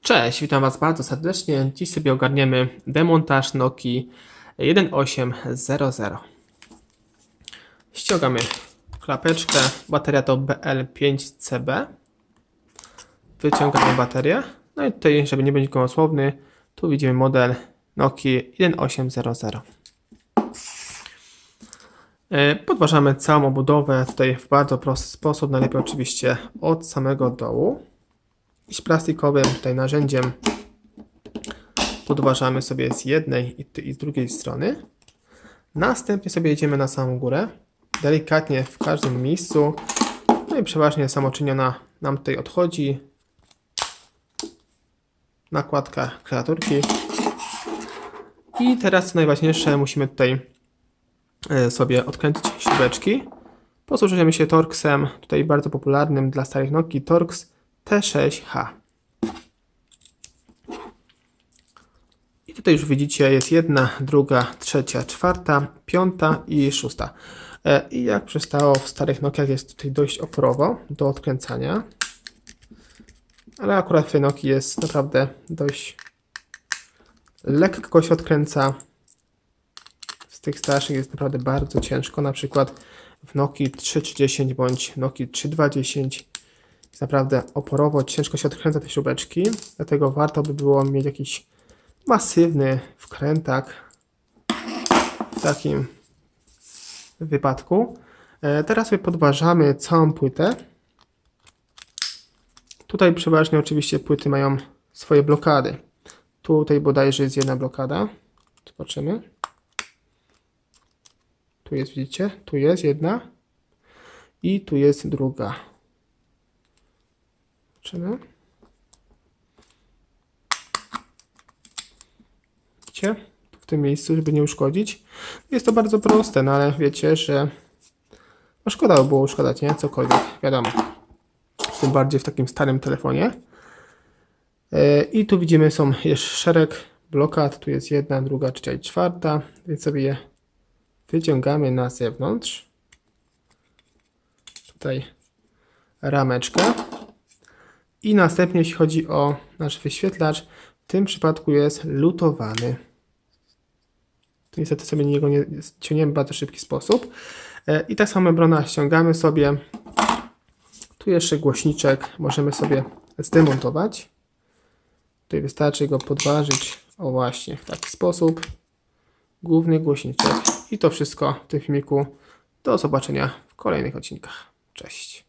Cześć, witam Was bardzo serdecznie. Dziś sobie ogarniemy demontaż Nokii 1800. Ściągamy klapeczkę, bateria to BL5CB. Wyciągamy baterię. No i tutaj, żeby nie być gołosłowny, tu widzimy model Nokii 1800. Podważamy całą obudowę tutaj w bardzo prosty sposób, najlepiej oczywiście od samego dołu. Z plastikowym tutaj narzędziem podważamy sobie z jednej i z drugiej strony. Następnie sobie jedziemy na samą górę, delikatnie w każdym miejscu. No i przeważnie samoczyniona nam tutaj odchodzi. Nakładka kreaturki. I teraz co najważniejsze, musimy tutaj sobie odkręcić śrubeczki. Posłużymy się Torxem, tutaj bardzo popularnym dla starych Nokii, Torx T6H. I tutaj już widzicie, jest jedna, druga, trzecia, czwarta, piąta i szósta. I jak przystało w starych Nokiach, jest tutaj dość oporowo do odkręcania. Ale akurat w tej Nokii jest naprawdę dość lekko się odkręca. Z tych starszych jest naprawdę bardzo ciężko. Na przykład w Nokii 3.310 bądź Nokii 3.2.10 jest naprawdę oporowo, ciężko się odkręca te śrubeczki. Dlatego warto by było mieć jakiś masywny wkrętak w takim wypadku. Teraz sobie podważamy całą płytę. Tutaj przeważnie oczywiście płyty mają swoje blokady. Tutaj bodajże jest jedna blokada. Zobaczymy. Tu jest, widzicie? Tu jest jedna. I tu jest druga. Zobaczymy. Widzicie? Tu w tym miejscu, żeby nie uszkodzić. Jest to bardzo proste, no ale wiecie, że no szkoda by było uszkadzać, nie? Cokolwiek, wiadomo. Tym bardziej w takim starym telefonie. I tu widzimy, są jeszcze szereg blokad. Tu jest jedna, druga, trzecia i czwarta. Więc sobie je wyciągamy na zewnątrz. Tutaj rameczkę. I następnie, jeśli chodzi o nasz wyświetlacz, w tym przypadku jest lutowany. Tu niestety sobie niego nie ściągniemy w bardzo szybki sposób. I tak samo membrana ściągamy sobie. Tu jeszcze głośniczek możemy sobie zdemontować. Tutaj wystarczy go podważyć, o właśnie, w taki sposób. Główny głośniczek. I to wszystko w tym filmiku. Do zobaczenia w kolejnych odcinkach. Cześć.